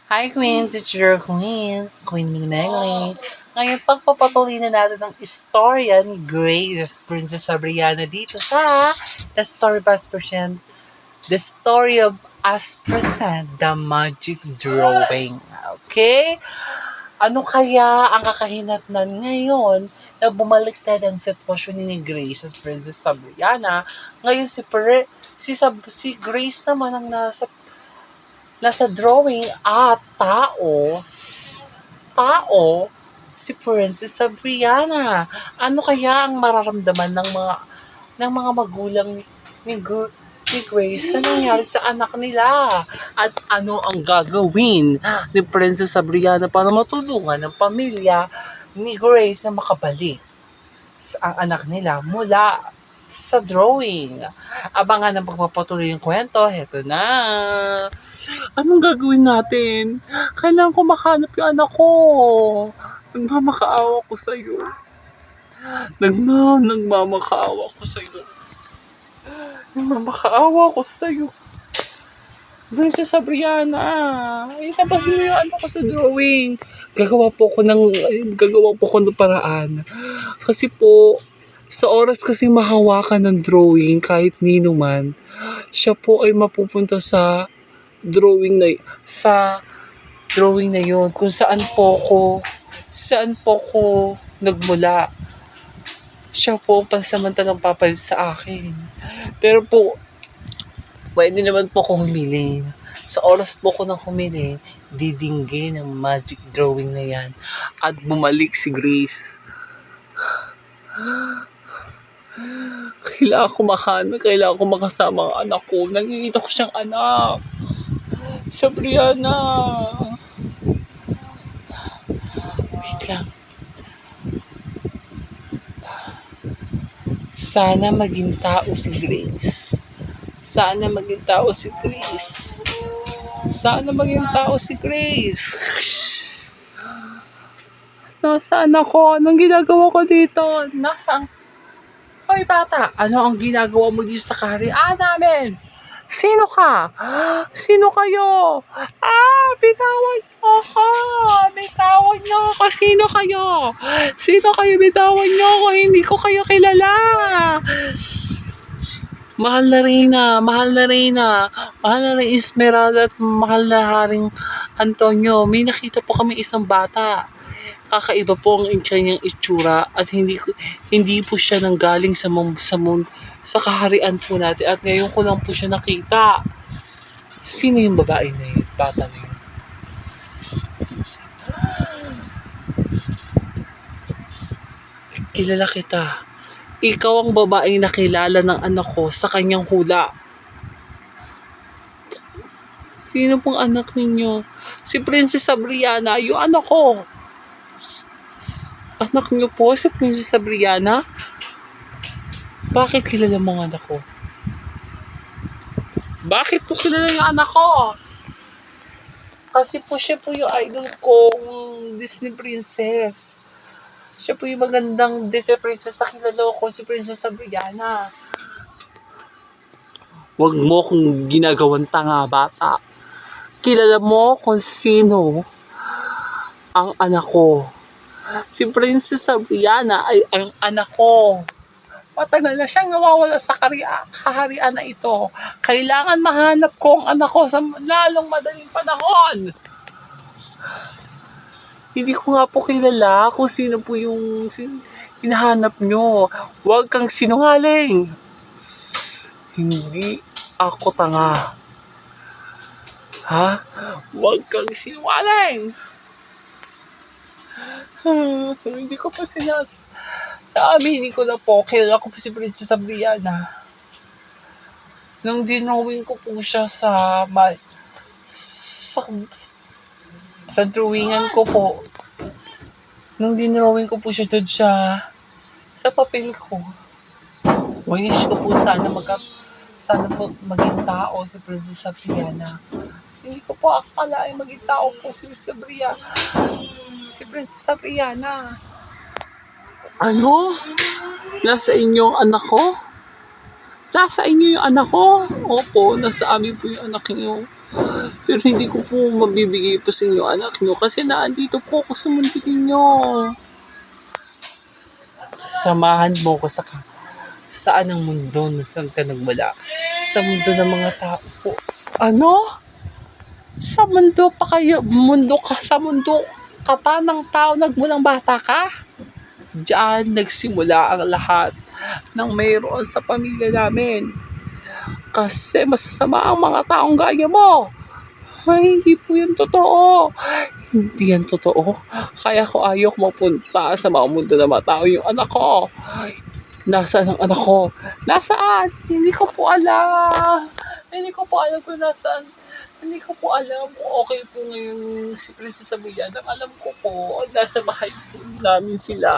Hi Queens, it's your Queen Minimengli. Ngayon, pagpapatuloy na natin ang istorya ni Grace, Princess Sabriana dito sa The Story of Us Present, The Story of Us Present, The Magic Drawing. Okay? Ano kaya ang kakahinatnan ngayon na bumalik na ang sitwasyon ni Grace as Princess Sabriana? Ngayon si Grace naman ang nasa drawing at tao si Princess Sabriana. Ano kaya ang mararamdaman ng mga magulang ni Grace sa nangyari sa anak nila? At ano ang gagawin ni Princess Sabriana para matulungan ng pamilya ni Grace na makabalik ang anak nila mula sa drawing. Abangan ang pagpapatuloy ng kwento. Heto na. Anong gagawin natin? Kailangan ko makahanap yung anak ko. Nagmamakaawa ko sa'yo. Nagmamakaawa ko sa'yo. Nagmamakaawa ko sa'yo. Princess Sabriana, itapasin mo yung ano ko sa drawing. Gagawa po ko ng paraan. Kasi po, sa oras kasi mahawakan ng drawing kahit nino man, siya po ay mapupunta sa drawing na yon kung saan po ko nagmula. Siya po ang pansamantalang papalit sa akin. Pero po, pwede naman po kung humili. Sa oras po ko nang humili, didinggin ang magic drawing na yan at bumalik si Grace. Kailangan ko makasama ang anak ko. Nakikita ko siyang anak. Sabriana. Wait lang. Sana maging tao si Grace. Sana maging tao si Grace. Sana maging tao si Grace. Nasaan ako? Anong ginagawa ko dito? Nasaan? Hoy bata, ano ang ginagawa mo dito sa kaharian namin? Sino ka? Sino kayo? Bitawan niyo ako! Bitawan niyo ako! Sino kayo? Sino kayo? Bitawan niyo ako! Hindi ko kayo kilala! Mahal na Reyna, mahal na Esmeralda at mahal na Haring Antonio. May nakita po kami isang bata. Kakaiba po ang kanyang itsura at hindi po siya nanggaling sa kaharian po natin at ngayon ko lang po siya nakita. Sino yung babae na yun? Bata na yun? Kilala kita. Ikaw ang babaeng nakilala ng anak ko sa kanyang hula. Sino pong anak ninyo? Si Princess Sabriana, yung anak ko. Anak niyo po si Princess Sabriana? Bakit kilala mo ang anak ko? Bakit po kilala yung anak ko? Kasi po siya po yung idol kong Disney princess. Siya po yung magandang Disney princess na kilala ko, si Princess Sabriana. Huwag mo kung ginagawang tanga, bata. Kilala mo kung sino ang anak ko. Si Princess Sabriana ay ang anak ko. Matagal na siyang nawawala sa kaharian na ito. Kailangan mahanap ko ang anak ko sa lalong madaling panahon. Hindi ko nga po kilala kung sino po yung hinahanap nyo. Huwag kang sinungaling. Hindi ako tanga. Ha? Huwag kang sinungaling. Hindi ko pa naaminin ko na po. Kilala ko po si Princess Sabriana. Nung dinowing ko po siya sa drawingan ko po. Nung dinrawing ko po siya doon sa papel ko. Wish ko po sana po maging tao si Princess Sabriana. Hindi ko po akalain maging tao po si Princess Sabriana. Ano? Nasa inyong anak ko? Nasa inyo yung anak ko? Opo, nasa amin po yung anak niyo. Pero hindi ko po mabibigay po sa inyo anak niyo kasi naandito po ako sa mundo ninyo. Samahan mo ko saan ang mundo na saan ka nagmula? Sa mundo ng mga tao. Ano? Sa mundo pa kayo? Sa mundo ka pa ng tao nagmulang bata ka? Diyan nagsimula ang lahat ng mayroon sa pamilya namin. Kasi masasama ang mga taong gaya mo. Ay, hindi po yan totoo. Hindi yan totoo. Kaya ko ayaw mapunta sa mga mundo na mga tao yung anak ko. Nasaan ang anak ko? Nasaan? Hindi ko po alam. Hindi ko po alam kung nasaan. Hindi ko po alam kung okay po ngayon si Princess Amelia. Ang alam ko po, nasa bahay po namin sila.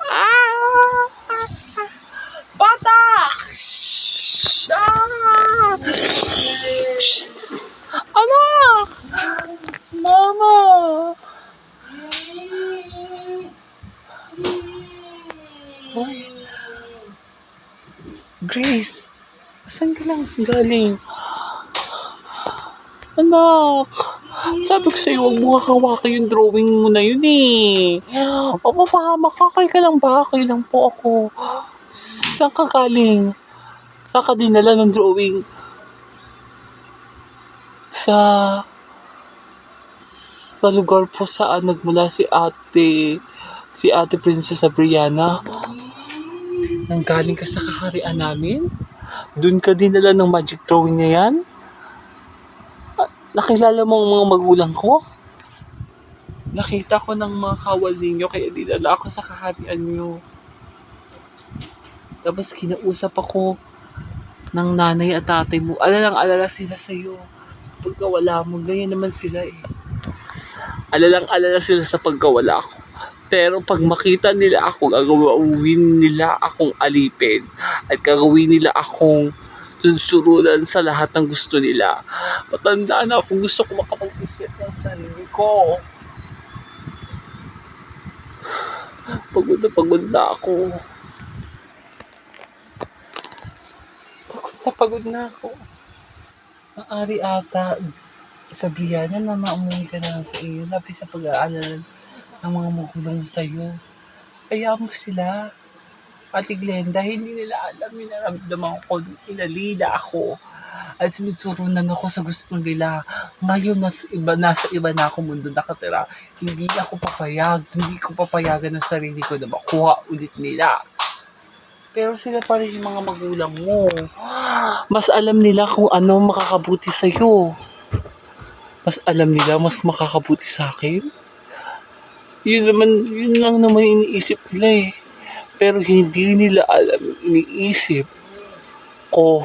Ah! Bata! Shhh! Ah! Shhh! Anak! Mama! Hoy, Grace, saan ka lang galing? Anak! Sabi ko sa'yo, huwag mo kakawakan yung drawing mo na yun eh. O mapahamak ka, okay ka lang ba? Okay lang po ako. Saan ka galing? Saan ka dinala ng drawing? Sa lugar po saan nagmula si Ate Princess Abriana. Nanggaling ka sa kaharian namin? Doon ka dinala ng magic drawing na yan? Nakilala mo ang mga magulang ko? Nakita ko ng mga kawal ninyo kaya dinala ako sa kaharian nyo. Tapos kinausap ako ng nanay at tatay mo. Alalang-alala sila sa'yo. Pagkawala mo, ganyan naman sila eh. Alalang-alala sila sa pagkawala ko. Pero pag makita nila ako, gagawin nila akong alipin. At gagawin nila akong sunsurulan sa lahat ng gusto nila. Matanda na ako, gusto ko makapag-isip ng sarili ko. Pagod na ako. Pagod na ako. Maari ata sa Brianna na maumuwi ka na lang sa iyo. Lapis sa pag-aalala ng mga magulang mo sa'yo. Kaya mo sila. Pati Glenda, hindi nila alam, nararamdaman ko, ilalila ako. At sinusurunan ako sa gusto nila. Ngayon, nasa iba na ako mundo nakatira. Hindi ko papayagan ng sarili ko na makuha ulit nila. Pero sila pa rin yung mga magulang mo. Mas alam nila kung ano makakabuti sa'yo. Mas alam nila mas makakabuti sa akin. Yun lang naman iniisip nila eh. Pero hindi nila alam, iniisip ko.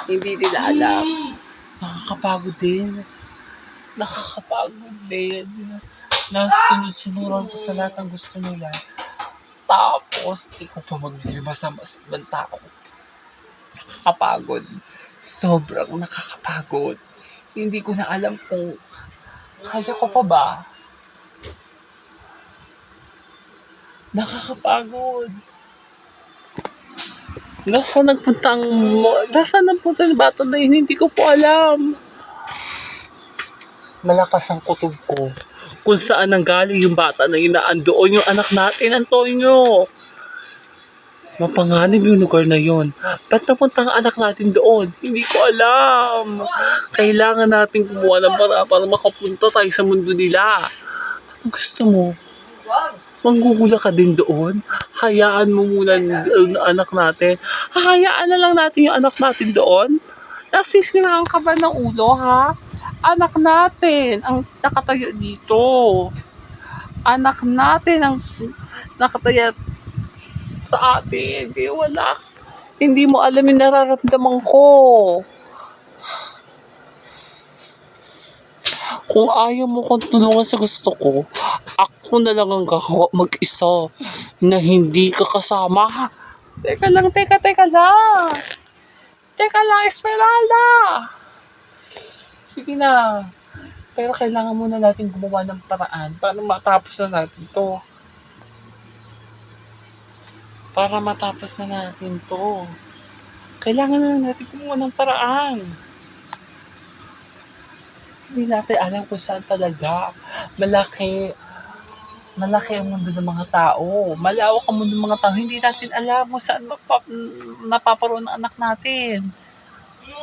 Hindi nila alam. Nakakapagod din. Na sinusunuran ko sa lahat ng gusto nila. Tapos, ikaw pa maglilibas sa mas ibang tao. Nakakapagod. Sobrang nakakapagod. Hindi ko na alam kung kaya ko pa ba. Nakakapagod. Nasaan nagpunta ang bata na yun? Hindi ko po alam. Malakas ang kutob ko. Kung saan nanggaling yung bata na yun, naandoon yung anak natin, Antonio. Mapanganib yung lugar na yun. Ba't napunta ang anak natin doon? Hindi ko alam. Kailangan natin kumuha ng para makapunta tayo sa mundo nila. Anong gusto mo? Manggugula ka din doon? Hayaan mo muna ang anak natin. Hahayaan na lang natin yung anak natin doon? Nasisiraan ka ba ng ulo, ha? Anak natin ang nakatayo dito. Anak natin ang nakatayo sa atin. Kaya wala. Hindi mo alam yung nararamdaman ko. Kung ayaw mo kong tulungan sa gusto ko, ako na lang ang gagawa mag-isa na hindi ka kasama. Teka lang. Teka lang, Esmeralda. Sige na. Pero kailangan muna natin gumawa ng paraan para matapos na natin to. para matapos na natin to. Kailangan na natin kumuha ng paraan. Hindi natin alam kung saan talaga. Malaki ang mundo ng mga tao. Malawak ang mundo ng mga tao. Hindi natin alam kung saan napaparoon ang anak natin.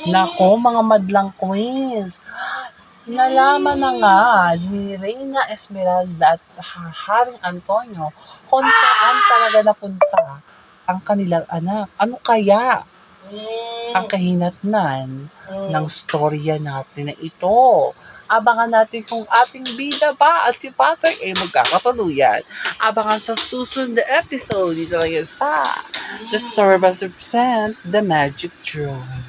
Nako, mga madlang queens. Nalaman na nga ni Reyna Esmeralda at Haring Antonio kung saan talaga napunta ang kanilang anak. Ano kaya ang kahinatnan ng storya natin na ito? Abangan natin kung ating bida ba at si Patrick ay magkakatuluyan. Abangan sa susunod na episode dito lang yan sa The Story Bus Represent The Magic Drawing.